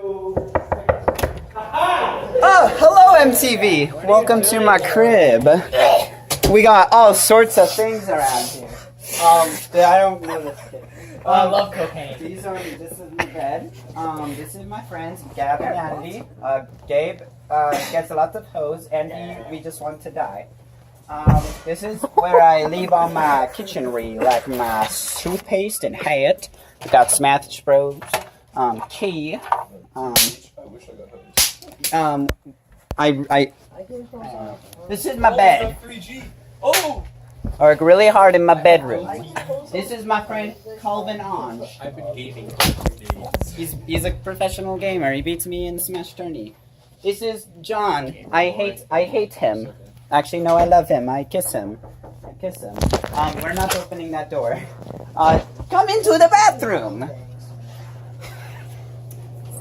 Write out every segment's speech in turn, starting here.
Oh, hello MTV! Welcome to my crib. We got all sorts of things around here. I don't know this kid. I love cocaine. This is my bed. This is my friends, Gabe and Andy. Gabe gets a lot of hoes, and we just want to die. This is where I leave all my kitchenry, like my toothpaste and hat. We got Smash Bros. Key. This is my bed. Oh! I work really hard in my bedroom. This is my friend Calvin Ange. I've been gaming. He's a professional gamer. He beats me in Smash Tourney. This is John. I hate him. Actually, no, I love him. I kiss him. We're not opening that door. Come into the bathroom.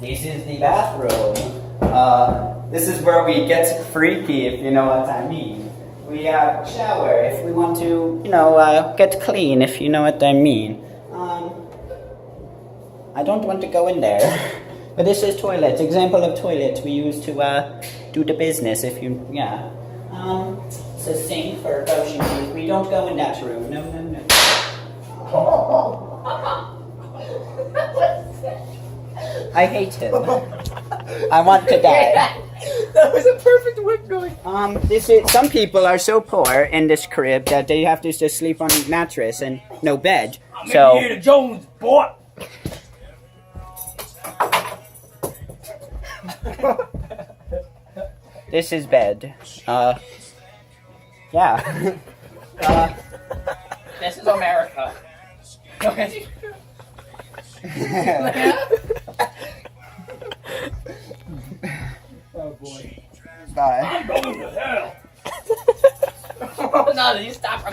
This is the bathroom. This is where we get freaky, if you know what I mean. We shower if we want to, get clean, if you know what I mean. I don't want to go in there. But this is toilet. Example of toilet we use to do the business, if you, yeah. It's a sink for brushing teeth. We don't go in that room. No. I hate him. I want to die. That was a perfect whip going. Some people are so poor in this crib that they have to just sleep on a mattress and no bed. I'm Indiana Jones, boy. This is bed. Yeah. This is America. Okay. Oh boy. Bye. I'm going to hell. No, you stop.